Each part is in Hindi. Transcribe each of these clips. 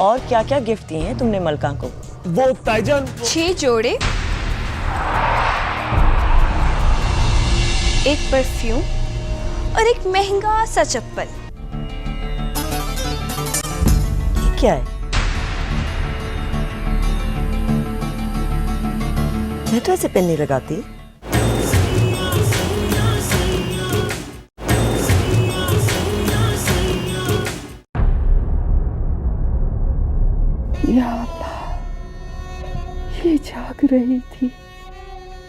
और क्या क्या गिफ्ट दिए हैं तुमने मलका को? वो ताईजान 6 जोड़े, एक परफ्यूम और एक महंगा सा चप्पल। ये क्या है? मैं तो ऐसे पेन नहीं लगाती। या अल्लाह, ये जाग रही थी,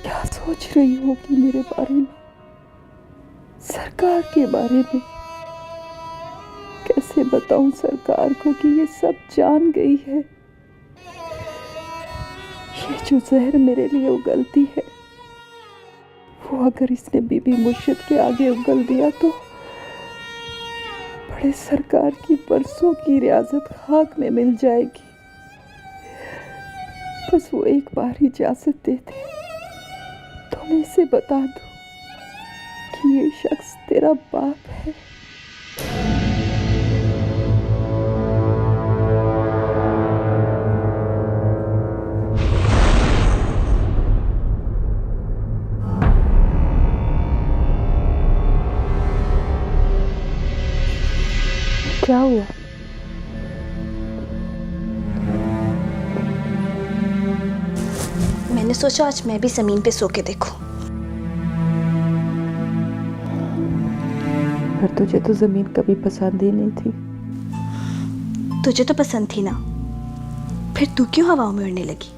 क्या सोच रही होगी मेरे बारे में, सरकार के बारे में। कैसे बताऊं सरकार को कि ये सब जान गई है। ये जो जहर मेरे लिए उगलती है, वो अगर इसने बीबी मुर्शिद के आगे उगल दिया तो बड़े सरकार की बरसों की रियासत खाक में मिल जाएगी। बस वो एक बार इजाजत दे दे तो मैं इसे बता दूं कि ये शख्स तेरा बाप है। क्या हुआ? मैंने सोचा आज मैं भी जमीन पे सो के देखूं। पर तुझे तो जमीन कभी पसंद ही नहीं थी। तुझे तो पसंद थी ना, फिर तू क्यों हवाओं में उड़ने लगी?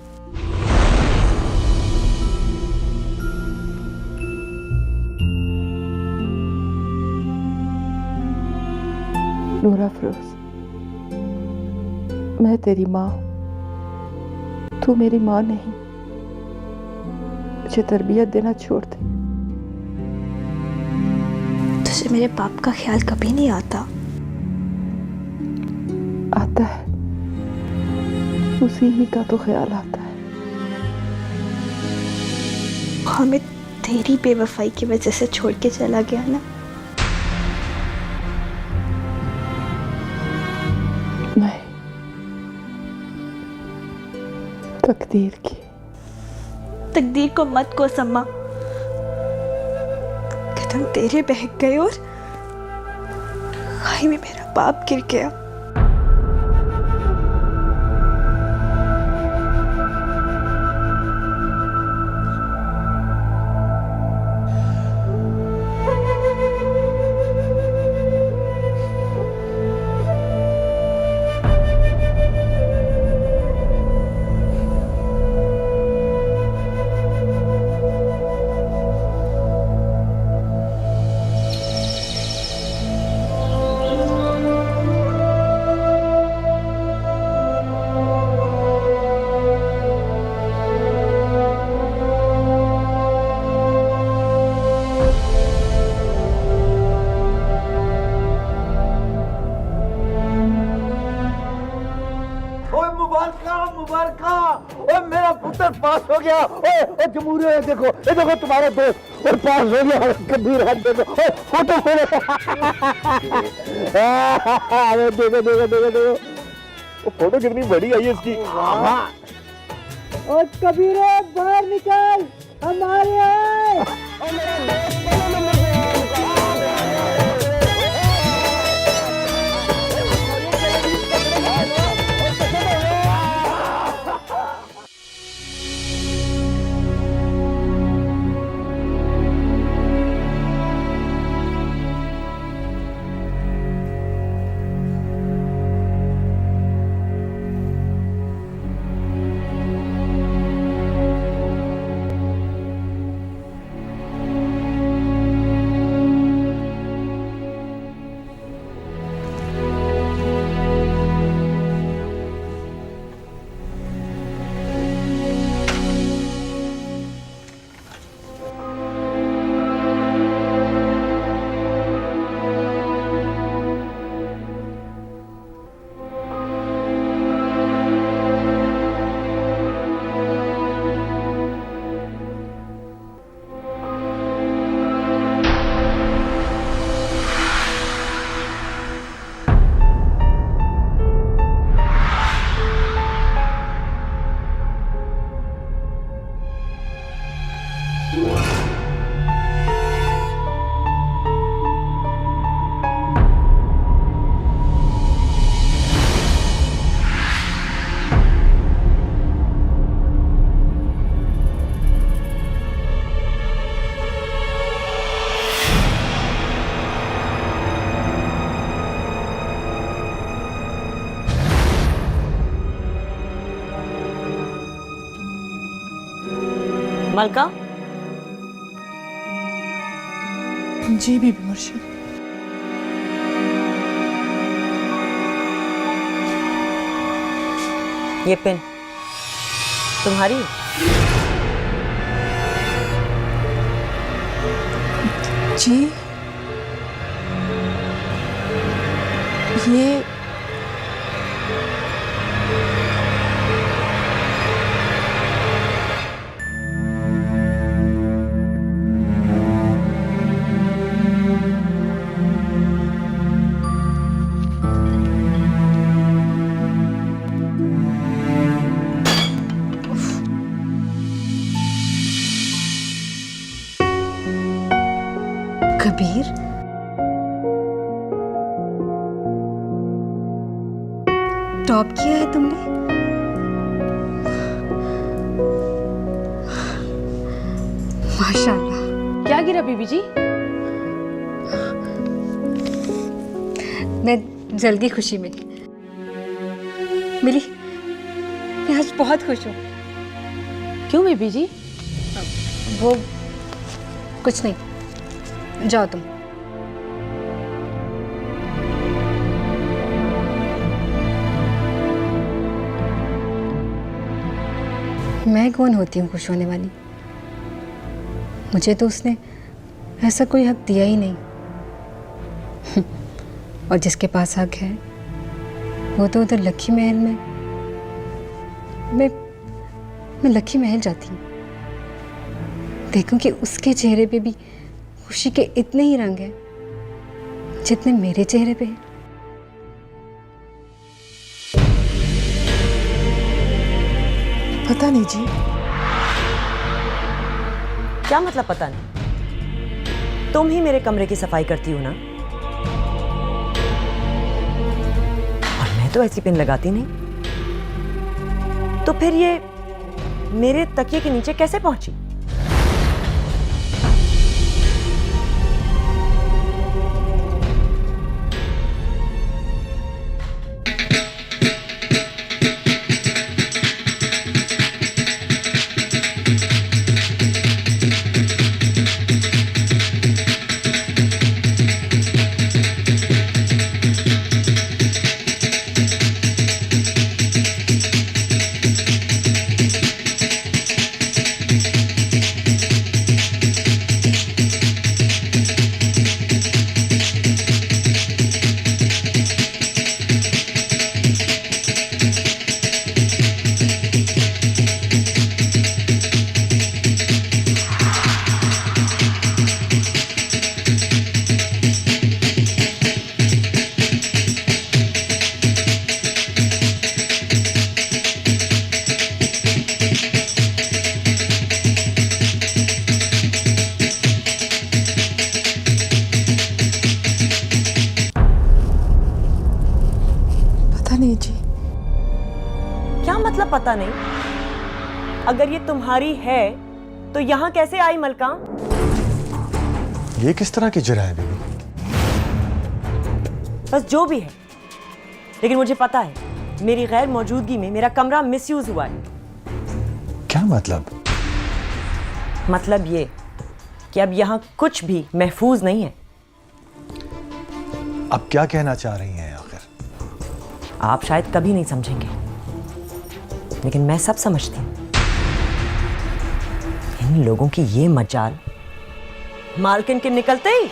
नूरा फिरोज, मैं तेरी माँ, तू मेरी माँ नहीं। मुझे तरबियत देना छोड़ दे। तुझे मेरे बाप का ख्याल कभी नहीं आता? आता है, उसी ही का तो ख्याल आता है। हमें तेरी बेवफाई की वजह से छोड़ के चला गया ना। नहीं, तकदीर की। तकदीर को मत को सम्मा, कदम तेरे बहक गए और खाई में मेरा बाप गिर गया। मेरा पुत्र पास हो गया। ओए जमहूरियत देखो, ये देखो तुम्हारा दोस्त और पास हो गया। कबीर हाथ देखो, फोटो देखो देखो देखो देखो, वो फोटो कितनी बड़ी आई है इसकी। और कबीर बाहर निकल, हमारे आए। मलका, जी बीबी मुर्शिद। ये पेन तुम्हारी? जी ये कबीर, टॉप किया है तुमने। माशाल्लाह। क्या गिरा बीबी जी? मैं जल्दी खुशी मिली। मैं आज बहुत खुश हूँ। क्यों बीबी जी? वो कुछ नहीं, जाओ तुम। मैं कौन होती हूँ खुश होने वाली? मुझे तो उसने ऐसा कोई हक दिया ही नहीं। और जिसके पास हक है वो तो उधर लक्की महल में। मैं लक्की महल जाती हूँ, देखूं कि उसके चेहरे पे भी खुशी के इतने ही रंग हैं जितने मेरे चेहरे पे हैं। पता नहीं जी। क्या मतलब पता नहीं? तुम ही मेरे कमरे की सफाई करती हो ना, और मैं तो ऐसी पिन लगाती नहीं। तो फिर ये मेरे तकिए के नीचे कैसे पहुंची? पता नहीं जी। क्या मतलब पता नहीं? अगर ये तुम्हारी है तो यहां कैसे आई मलका? ये किस तरह की जरा है बीबी? बस जो भी है, लेकिन मुझे पता है मेरी गैर मौजूदगी में मेरा कमरा मिसयूज हुआ है। क्या मतलब? मतलब ये कि अब यहां कुछ भी महफूज नहीं है। अब क्या कहना चाह रही हैं आखिर? आप शायद कभी नहीं समझेंगे, लेकिन मैं सब समझती हूँ। इन लोगों की ये मजाल मालकिन के निकलते ही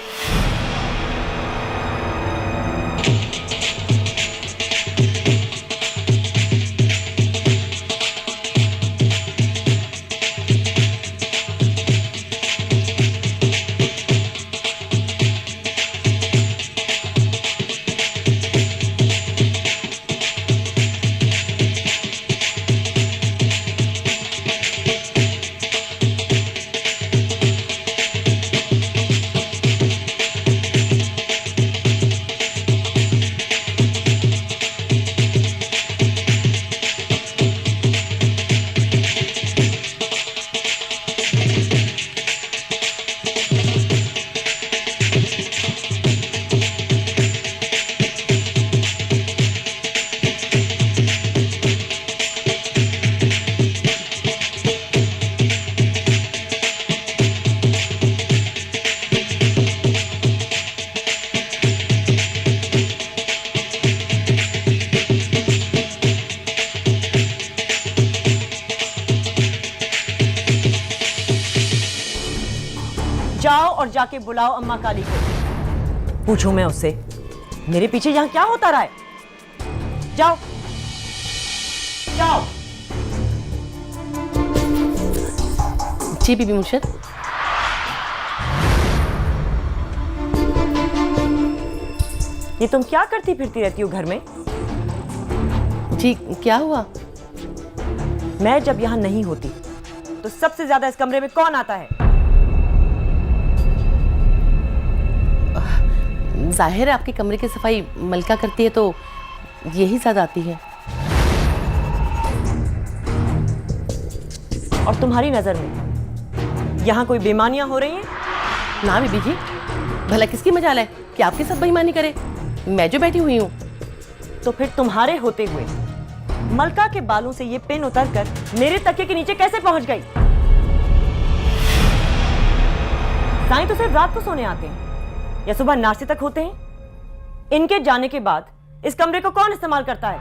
और जाके बुलाओ अम्मा काली को। पूछूं मैं उससे मेरे पीछे यहां क्या होता रहा है। जाओ जाओ। जी बीबी मुर्शिद। ये तुम क्या करती फिरती रहती हो घर में? जी क्या हुआ? मैं जब यहां नहीं होती तो सबसे ज्यादा इस कमरे में कौन आता है? जाहिर है आपके कमरे की सफाई मलका करती है तो यही ज्यादा आती है। और तुम्हारी नजर में यहां कोई बेईमानियां हो रही हैं? ना बीबी जी, भला किसकी मजाल है कि आपके साथ बेईमानी करे? मैं जो बैठी हुई हूँ। तो फिर तुम्हारे होते हुए मलका के बालों से ये पिन उतरकर मेरे तकिए के नीचे कैसे पहुंच गई? साईं तो सिर्फ रात को सोने आते हैं या सुबह नाश्ते तक होते हैं। इनके जाने के बाद इस कमरे को कौन इस्तेमाल करता है?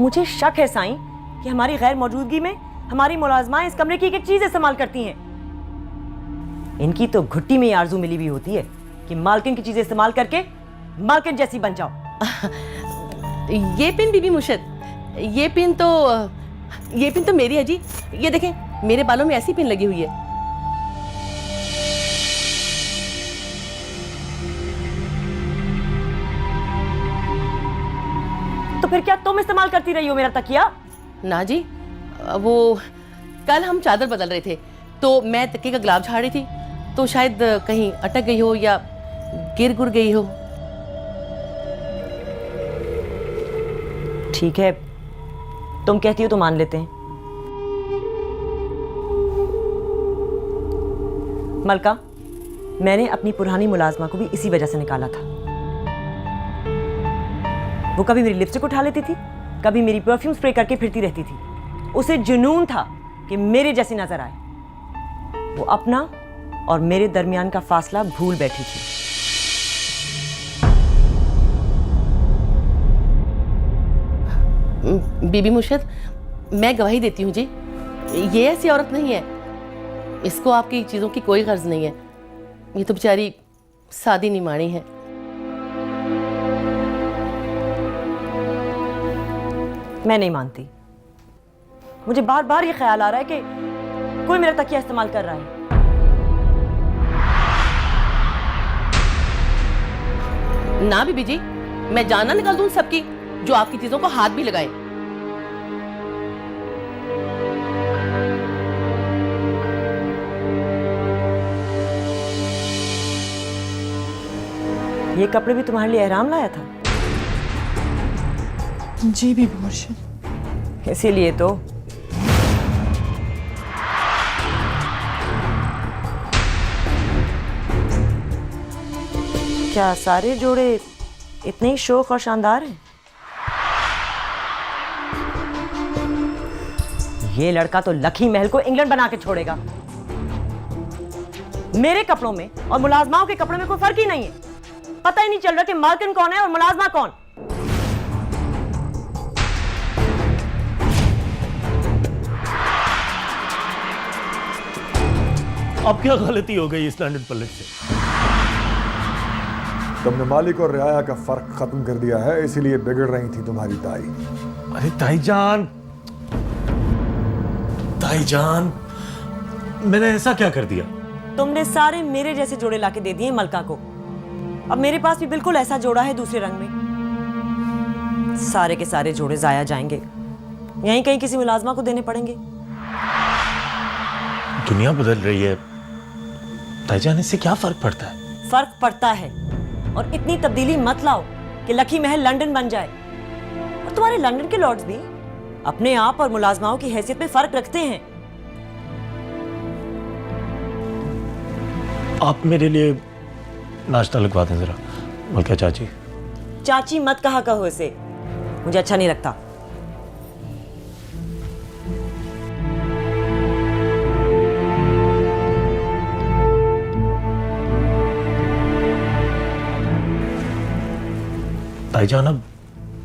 मुझे शक है साईं कि हमारी गैर मौजूदगी में हमारी मुलाजमाएं इस कमरे की एक चीज इस्तेमाल करती हैं। इनकी तो घुट्टी में आरजू मिली भी होती है कि मालकिन की चीजें इस्तेमाल करके मालकिन जैसी बन जाओ। ये पिन बीबी मुर्शिद, ये पिन तो मेरी है जी। ये देखें, मेरे बालों में ऐसी पिन लगी हुई है। तो फिर क्या तुम इस्तेमाल करती रही हो मेरा तकिया? ना जी, वो कल हम चादर बदल रहे थे तो मैं तकिए का गुलाब झाड़ रही थी तो शायद कहीं अटक गई हो या गिर गुर गई हो। ठीक है, तुम कहती हो तो मान लेते हैं। मलका, मैंने अपनी पुरानी मुलाजमा को भी इसी वजह से निकाला था। वो कभी मेरी लिपस्टिक उठा लेती थी, कभी मेरी परफ्यूम स्प्रे करके फिरती रहती थी। उसे जुनून था कि मेरे जैसी नजर आए। वो अपना और मेरे दरमियान का फासला भूल बैठी थी। बीबी मुर्शिद, मैं गवाही देती हूँ जी, ये ऐसी औरत नहीं है। इसको आपकी चीजों की कोई गर्ज नहीं है। ये तो बेचारी सादी निमाणी है। मैं नहीं मानती। मुझे बार बार ये ख्याल आ रहा है कि कोई मेरा तकिया इस्तेमाल कर रहा है। ना बीबी जी, मैं जान ना निकाल दूं सबकी जो आपकी चीजों को हाथ भी लगाए। ये कपड़े भी तुम्हारे लिए एहराम लाया था? जी बीबी मुर्शिद। इसीलिए तो क्या सारे जोड़े इतने ही शौक और शानदार हैं? ये लड़का तो लखी महल को इंग्लैंड बना के छोड़ेगा। मेरे कपड़ों में और मुलाजमाओं के कपड़ों में कोई फर्क ही नहीं है। पता ही नहीं चल रहा कि मालकिन कौन है और मुलाजमा कौन। अब क्या गलती हो गई इस लंदन पलट से? तुमने मालिक और रियाया का फर्क खत्म कर दिया है, इसीलिए बिगड़ रही थी तुम्हारी ताई। अरे ताईजान, मैंने ऐसा क्या कर दिया? तुमने सारे मेरे जैसे जोड़े लाके दे दिए मलका को। अब मेरे पास भी बिल्कुल ऐसा जोड़ा है दूसरे रंग में। सारे के सारे जोड़े जाया जाएंगे, यहीं कहीं किसी मुलाजमा को देने पड़ेंगे। दुनिया बदल रही है ताईजान, इससे क्या फर्क पड़ता है? फर्क पड़ता है, और इतनी तब्दीली मत लाओ कि लखी महल लंदन बन जाए। और तुम्हारे लंदन के लॉर्ड्स भी अपने आप और मुलाजमाओं की हैसियत में फर्क रखते हैं। आप मेरे लिए नाश्ता लगवा दें जरा। मलका चाची। चाची मत कहा कहो इसे, मुझे अच्छा नहीं लगता। ताईजान, अब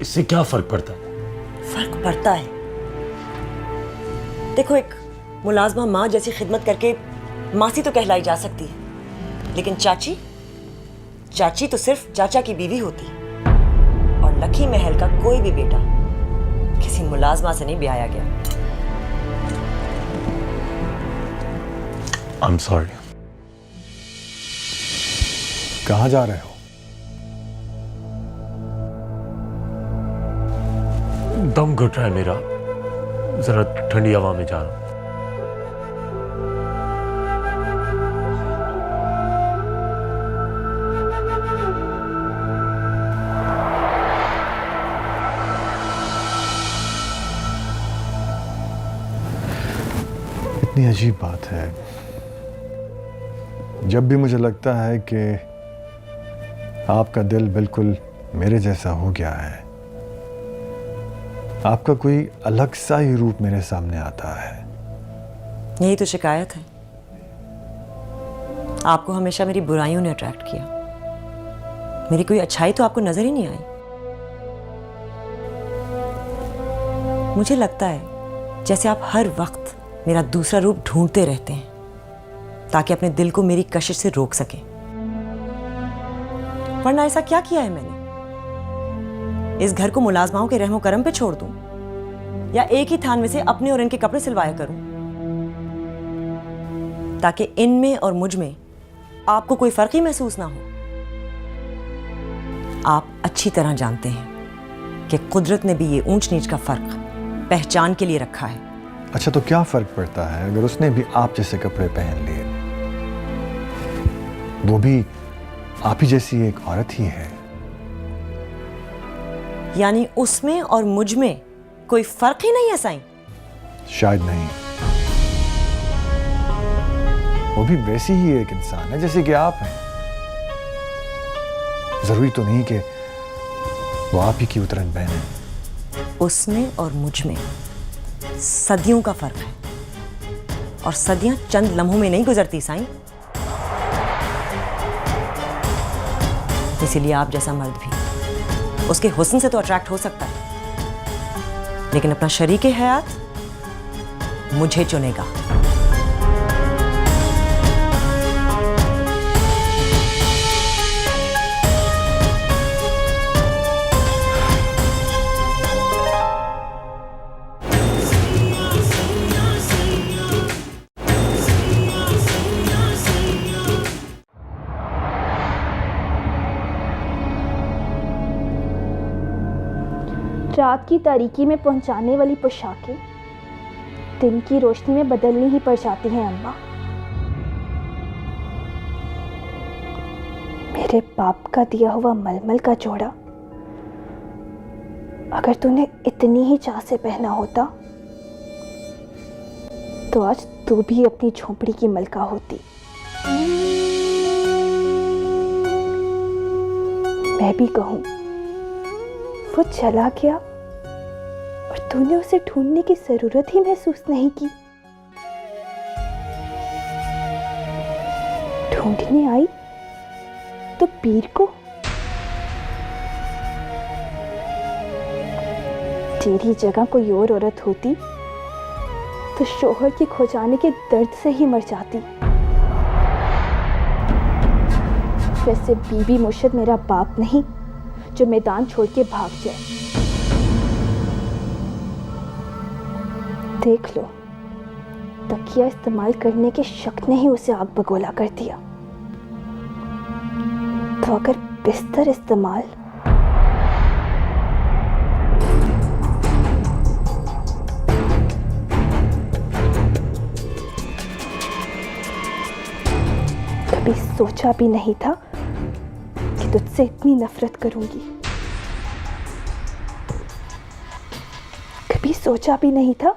इससे क्या फर्क पड़ता है? फर्क पड़ता है। देखो, एक मुलाजमा माँ जैसी खिदमत करके मासी तो कहलाई जा सकती है, लेकिन चाची चाची तो सिर्फ चाचा की बीवी होती है। और लकी महल का कोई भी बेटा किसी मुलाजमा से नहीं ब्याया गया। I'm sorry. कहाँ जा रहे हो? दम घुट रहा है मेरा, जरा ठंडी हवा में जा रहा हूं। इतनी अजीब बात है, जब भी मुझे लगता है कि आपका दिल बिल्कुल मेरे जैसा हो गया है, आपका कोई अलग सा ही रूप मेरे सामने आता है। यही तो शिकायत है। आपको हमेशा मेरी बुराइयों ने अट्रैक्ट किया, मेरी कोई अच्छाई तो आपको नजर ही नहीं आई। मुझे लगता है जैसे आप हर वक्त मेरा दूसरा रूप ढूंढते रहते हैं ताकि अपने दिल को मेरी कशिश से रोक सकें। वरना ऐसा क्या किया है मैंने? इस घर को मुलाजमाओं के रहमो करम पे छोड़ दूं या एक ही थान में से अपने और इनके कपड़े सिलवाया करूं ताकि इनमें और मुझ में आपको कोई फर्क ही महसूस ना हो। आप अच्छी तरह जानते हैं कि कुदरत ने भी ये ऊंच नीच का फर्क पहचान के लिए रखा है। अच्छा, तो क्या फर्क पड़ता है अगर उसने भी आप जैसे कपड़े पहन लिए? वो भी आप ही जैसी एक औरत ही है। यानी उसमें और मुझ में कोई फर्क ही नहीं है साईं? शायद नहीं, वो भी वैसी ही एक इंसान है जैसे कि आप हैं। जरूरी तो नहीं कि वो आप ही की उतरन बहन है। उसमें और मुझ में सदियों का फर्क है, और सदियां चंद लम्हों में नहीं गुजरती साईं। इसीलिए आप जैसा मर्द भी उसके हुस्न से तो अट्रैक्ट हो सकता है, लेकिन अपना शरीके हयात मुझे चुनेगा। रात की तारीकी में पहुंचाने वाली पोशाकें दिन की रोशनी में बदलनी ही पड़ जाती हैं अम्मा। मेरे बाप का दिया हुआ मलमल का जोड़ा अगर तूने इतनी ही चाह से पहना होता तो आज तू भी अपनी झोपड़ी की मलका होती। मैं भी कहूं वो चला गया और तूने उसे ढूंढने की जरूरत ही महसूस नहीं की। ढूंढने आई तो पीर को। तेरी जगह कोई और औरत होती तो शोहर के खो जाने के दर्द से ही मर जाती। वैसे बीबी मुर्शिद मेरा बाप नहीं जो मैदान छोड़ के भाग जाए। देख लो, तकिया इस्तेमाल करने के शक ने ही उसे आग बगोला कर दिया। तो अगर बिस्तर इस्तेमाल कभी सोचा भी नहीं था कि तुझसे इतनी नफरत करूंगी। कभी सोचा भी नहीं था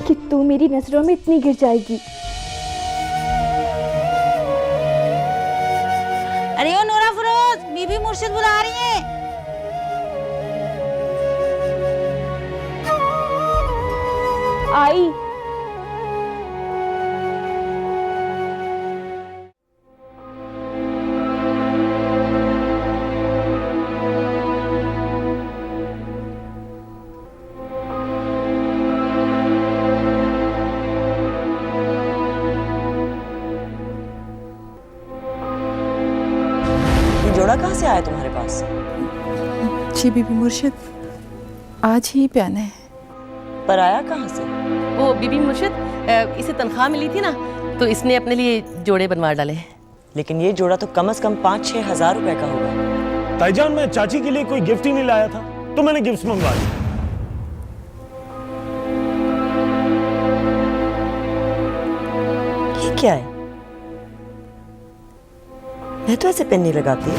कि तू मेरी नजरों में इतनी गिर जाएगी। अरे ओ नूरा फरोज, बीबी मुर्शिद बुला रही है। आई वापस। जी बीबी मुर्शिद, आज ही पहने है। पर आया कहाँ से? वो बीबी मुर्शिद, इसे तनख्वाह मिली थी ना, तो इसने अपने लिए जोड़े बनवा डाले। लेकिन ये जोड़ा तो कम से कम 5-6 हज़ार रुपए का होगा। ताईजान, मैं चाची के लिए कोई गिफ्ट ही नहीं लाया था, तो मैंने गिफ्ट मंगवा लिए। ये क्या है? मैं तो ऐसे पेन नहीं लगाती।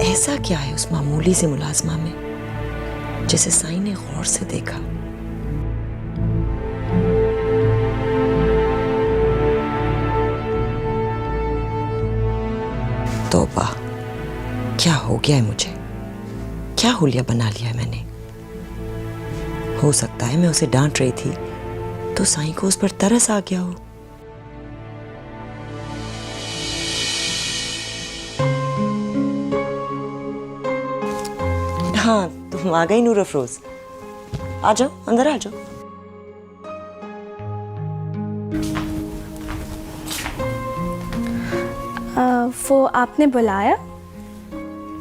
ऐसा क्या है उस मामूली से मुलाजमा में जिसे साईं ने गौर से देखा? तौबा, क्या हो गया है मुझे? क्या हुलिया बना लिया है मैंने? हो सकता है मैं उसे डांट रही थी तो साईं को उस पर तरस आ गया हो। हाँ, तुम आ गई नूर अफरोज। आ जाओ, अंदर आ जाओ। वो आपने बुलाया?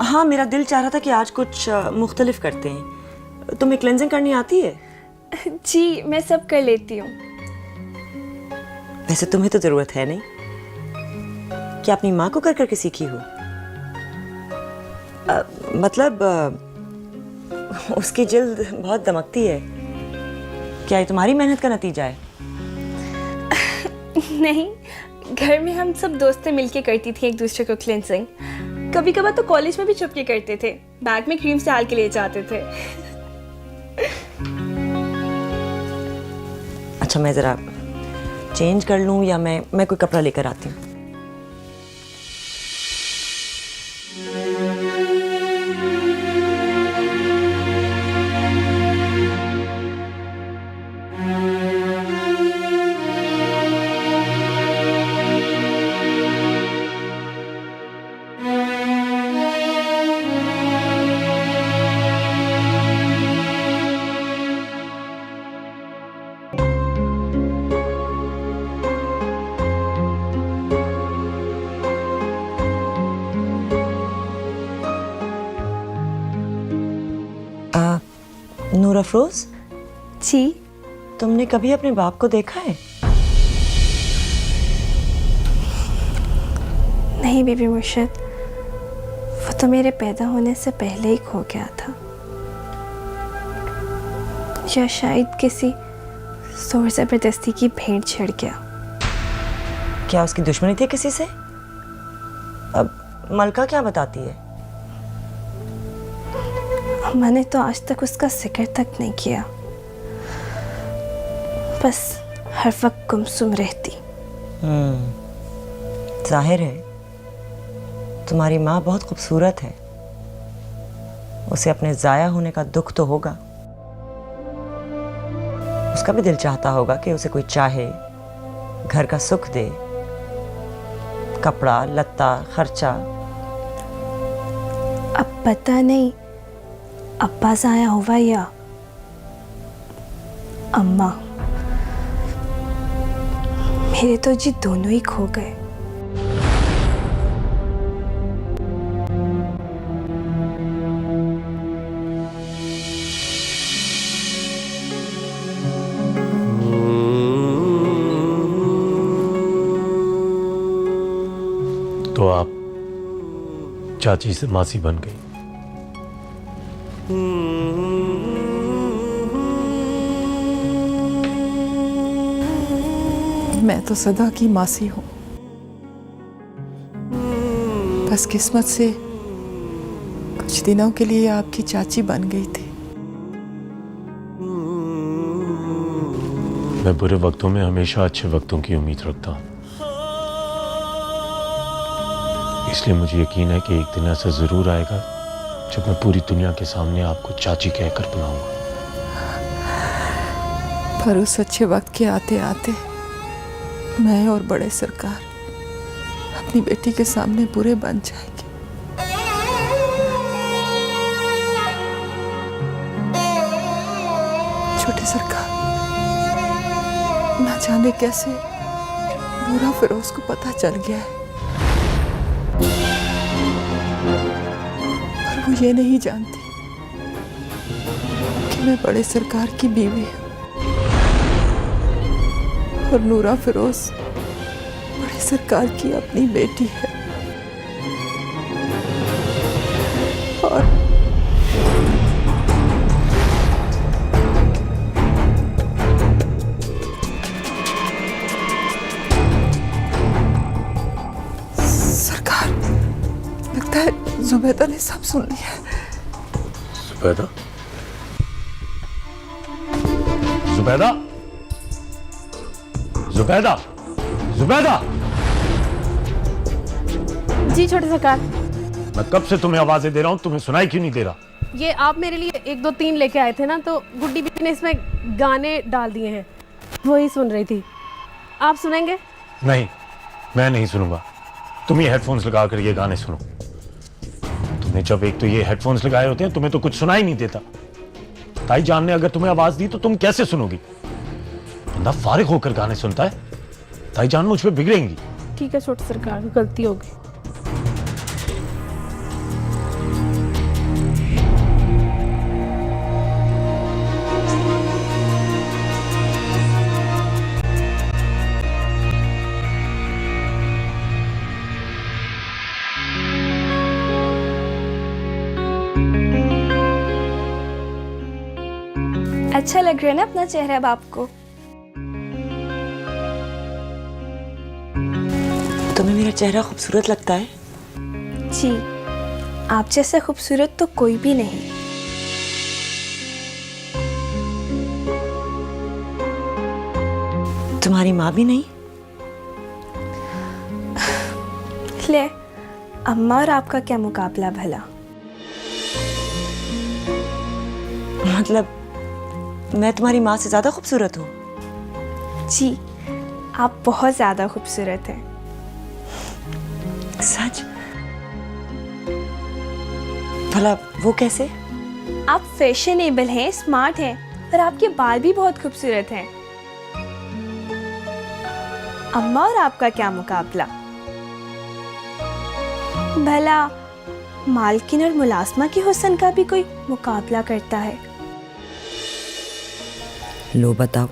हाँ, मेरा दिल चाह रहा था कि आज कुछ मुख्तलिफ करते हैं। तुम्हें क्लेंजिंग करनी आती है? जी, मैं सब कर लेती हूँ। वैसे तुम्हें तो जरूरत है नहीं। क्या अपनी माँ को कर करके सीखी हो? मतलब उसकी जिल्द बहुत दमकती है। क्या ये तुम्हारी मेहनत का नतीजा है? नहीं, घर में हम सब दोस्तें मिलके करती थी एक दूसरे को क्लेंजिंग। कभी कभार तो कॉलेज में भी छुप के करते थे, बैग में क्रीम से डाल के ले जाते थे। अच्छा, मैं जरा चेंज कर लूं या मैं कोई कपड़ा लेकर आती हूँ। नूर अफरोज जी, तुमने कभी अपने बाप को देखा है? नहीं बीबी मुर्शिद, वो तो मेरे पैदा होने से पहले ही खो गया था, या शायद किसी जोर जबरदस्ती की भेंट छिड़ गया। क्या उसकी दुश्मनी थी किसी से? अब मलका क्या बताती है? मैंने तो आज तक उसका जिक्र तक नहीं किया, बस हर वक्त गुमसुम रहती। जाहिर है तुम्हारी माँ बहुत खूबसूरत है। उसे अपने जाया होने का दुख तो होगा। उसका भी दिल चाहता होगा कि उसे कोई चाहे, घर का सुख दे, कपड़ा लत्ता खर्चा। अब पता नहीं अब्बा जाया हुआ या अम्मा। मेरे तो जी दोनों ही खो गए। तो आप चाची से मासी बन गई। मैं तो सदा की मासी हूं, बस किस्मत से कुछ दिनों के लिए आपकी चाची बन गई थी। मैं बुरे वक्तों में हमेशा अच्छे वक्तों की उम्मीद रखता हूं, इसलिए मुझे यकीन है कि एक दिन ऐसा जरूर आएगा जब मैं पूरी दुनिया के सामने आपको चाची कहकर बुलाऊंगा। पर उस अच्छे वक्त के आते आते मैं और बड़े सरकार अपनी बेटी के सामने बुरे बन जाएंगे। छोटे सरकार, ना जाने कैसे नूरा फिरोज को पता चल गया है, पर वो ये नहीं जानती कि मैं बड़े सरकार की बीवी हूँ और नूरा फिरोज बड़े सरकार की अपनी बेटी है। और सरकार, लगता है जुबैदा ने सब सुन लिया। जुबैदा? जुबैदा? जुबैदा? जुबैदा? जी छोटे सरकार। मैं कब से तुम्हें आवाजें दे रहा हूं, तुम्हें सुनाई क्यों नहीं दे रहा? ये आप मेरे लिए 1 2 3 लेके आए थे ना, तो गुड्डी बीबी ने इसमें गाने डाल दिए हैं, वही सुन रही थी। आप सुनेंगे? नहीं, मैं नहीं सुनूंगा। तुम ही हेडफोन्स लगा कर ये गाने सुनो। तुमने जब एक तो ये हेडफोन्स लगाए होते हैं, तुम्हें तो कुछ सुनाई नहीं देता। ताई जान ने अगर तुम्हें आवाज दी तो तुम कैसे सुनोगी? बंदा फारिग होकर गाने सुनता है। ताई जान मुझ पे बिगड़ेंगी। ठीक है छोटे सरकार, गलती हो गई। अच्छा लग रहा है ना अपना चेहरा अब आपको? तुम्हें मेरा चेहरा खूबसूरत लगता है? जी, आप जैसा खूबसूरत तो कोई भी नहीं। तुम्हारी माँ भी नहीं? ले, अम्मा और आपका क्या मुकाबला भला? मतलब मैं तुम्हारी माँ से ज्यादा खूबसूरत हूँ? जी, आप बहुत ज्यादा खूबसूरत हैं। सच? भला वो कैसे? आप फैशनेबल हैं, स्मार्ट हैं और आपके बाल भी बहुत खूबसूरत हैं। अम्मा और आपका क्या मुकाबला? भला मालकिन और मुलाजमा के हुस्न का भी कोई मुकाबला करता है? लो बताओ,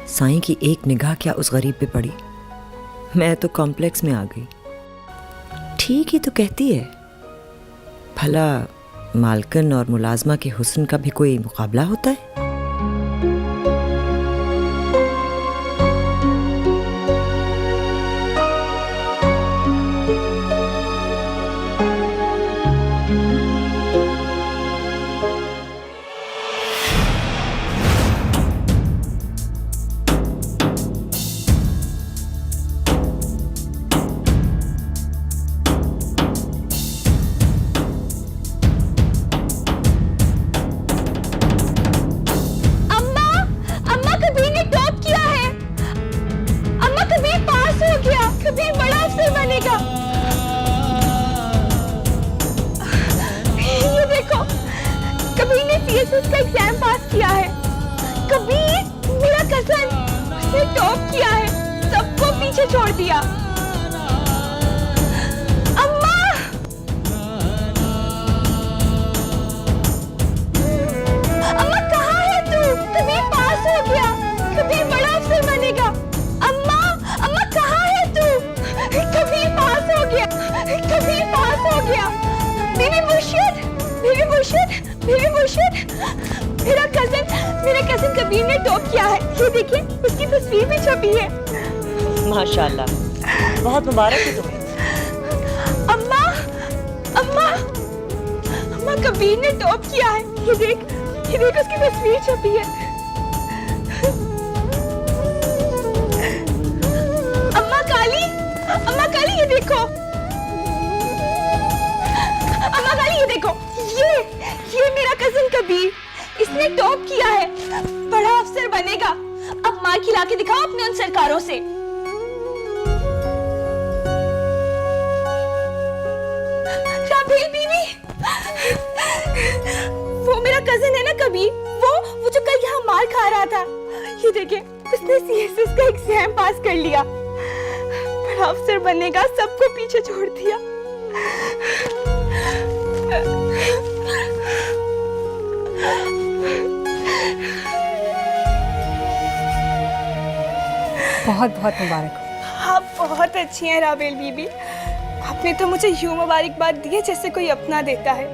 साईं की एक निगाह क्या उस गरीब पे पड़ी? मैं तो कॉम्प्लेक्स में आ गई। ठीक ही तो कहती है। भला मालकिन और मुलाजमा के हुस्न का भी कोई मुकाबला होता है? कभी बड़ा अफसर बनेगा। ये देखो, कभी ने सीएसएस का एग्जाम पास किया है, कभी मेरा कजन उसने टॉप किया है, सबको पीछे छोड़ दिया। अम्मा, अम्मा कहाँ है तू? कभी पास हो गया, कभी बड़ा अफसर बनेगा। अम्मा, अम्मा कहाँ है तू? कभी पास हो गया। कजिन कबीर ने टॉप किया है। ये देखिए, उसकी तस्वीर भी छपी है। माशाल्लाह, बहुत मुबारक है तुम्हें। अम्मा, अम्मा, अम्मा, कबीर ने टॉप किया है। ये देख उसकी तस्वीर छपी है। अम्मा काली, ये देखो। अम्मा काली, ये देखो, ये मेरा कजिन कबीर, इसने टॉप किया है। बड़ा अफसर बनेगा। अब मार खिला के दिखाओ अपने उन सरकारों से। राबेल बीवी, वो मेरा कजिन है ना कबीर, वो जो कल यहाँ मार खा रहा था। ये देखिए, उसने सीएसएस का एग्जाम पास कर लिया। बड़ा अफसर बनेगा, सबको पीछे छोड़ दिया। बहुत बहुत मुबारक हो। आप बहुत अच्छी हैं राबेल बीबी। आपने तो मुझे यूं मुबारकबाद दी है जैसे कोई अपना देता है।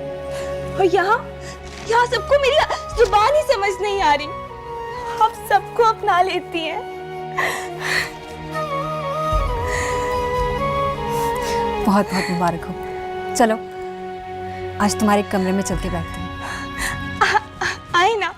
और यहाँ सबको मेरी जुबान ही समझ नहीं आ रही। आप सबको अपना लेती हैं। बहुत बहुत मुबारक हो। चलो आज तुम्हारे कमरे में चल के बैठते हैं। आए ना।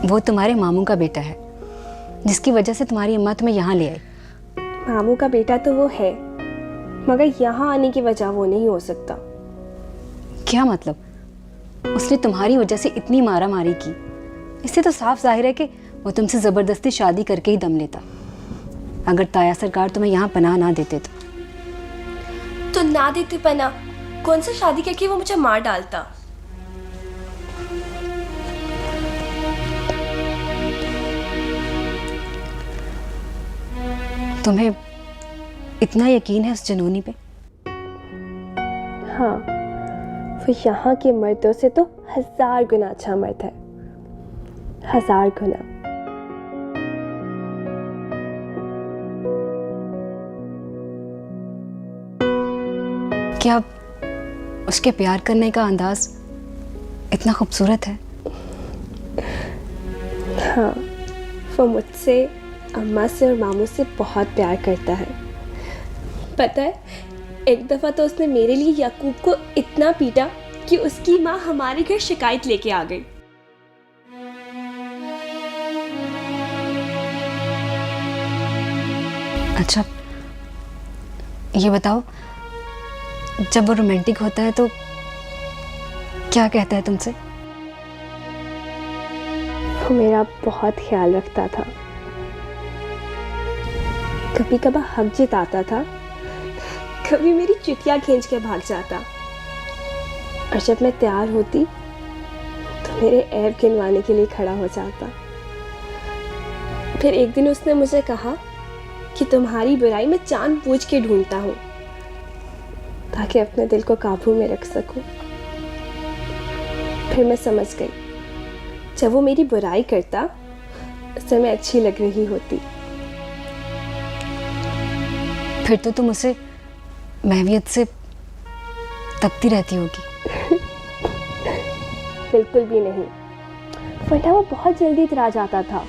वो तुम्हारे मामू का बेटा है, जिसकी वजह से तुम्हारी अम्मा तुम्हें यहाँ ले आई। मामू का बेटा तो वो है, मगर यहाँ आने की वजह वो नहीं हो सकता। क्या मतलब? उसने तुम्हारी वजह से इतनी मारा मारी की, इससे तो साफ जाहिर है कि वो तुमसे ज़बरदस्ती शादी करके ही दम लेता। अगर ताया सरकार तुम्हें यहाँ पनाह ना देते तो ना देते पनाह, कौन सा शादी करके वो मुझे मार डालता। तुम्हें इतना यकीन है उस जनूनी पे? हाँ, वो यहाँ के मर्दों से तो 1000 गुना अच्छा मर्द है। 1000 गुना। क्या उसके प्यार करने का अंदाज इतना खूबसूरत है? हाँ, वो मुझसे, अम्मा से और मामू से बहुत प्यार करता है। पता है, एक दफ़ा तो उसने मेरे लिए याकूब को इतना पीटा कि उसकी माँ हमारे घर शिकायत लेके आ गई। अच्छा, ये बताओ, जब वो रोमांटिक होता है तो क्या कहता है तुमसे? वो मेरा बहुत ख्याल रखता था। कभी कभार हक जिताता था, कभी मेरी चुटिया खींच के भाग जाता। और जब मैं तैयार होती तो मेरे ऐब गिनवाने के लिए खड़ा हो जाता। फिर एक दिन उसने मुझे कहा कि तुम्हारी बुराई मैं जानबूझ के ढूंढता हूँ ताकि अपने दिल को काबू में रख सकूं। फिर मैं समझ गई, जब वो मेरी बुराई करता उससे मैं अच्छी लग रही होती। फिर तो तुम उसे महवियत से तकती रहती होगी। बिल्कुल भी नहीं, वरना वो बहुत जल्दी इतरा जाता था।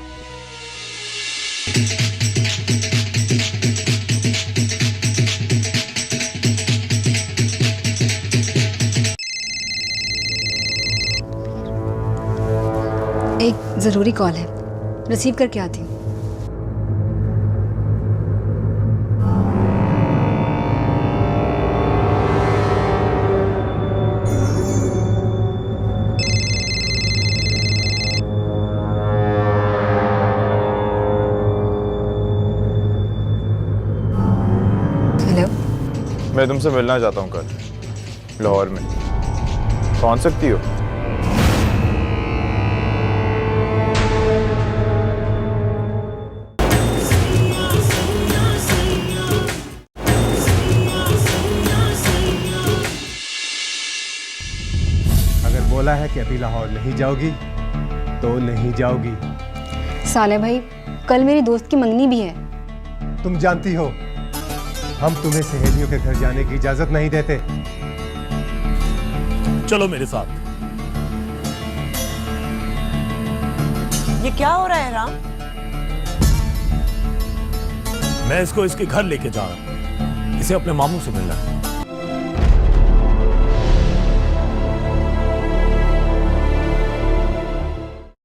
एक ज़रूरी कॉल है, रिसीव करके आती हूँ। मैं तुमसे मिलना चाहता हूँ कल लाहौर में। पहुँच सकती हो? अगर बोला है कि अभी लाहौर नहीं जाओगी तो नहीं जाओगी। साले भाई, कल मेरी दोस्त की मंगनी भी है। तुम जानती हो हम तुम्हें सहेलियों के घर जाने की इजाजत नहीं देते। चलो मेरे साथ। ये क्या हो रहा है राम? मैं इसको इसके घर लेके जा रहा हूं। इसे अपने मामू से मिलना है।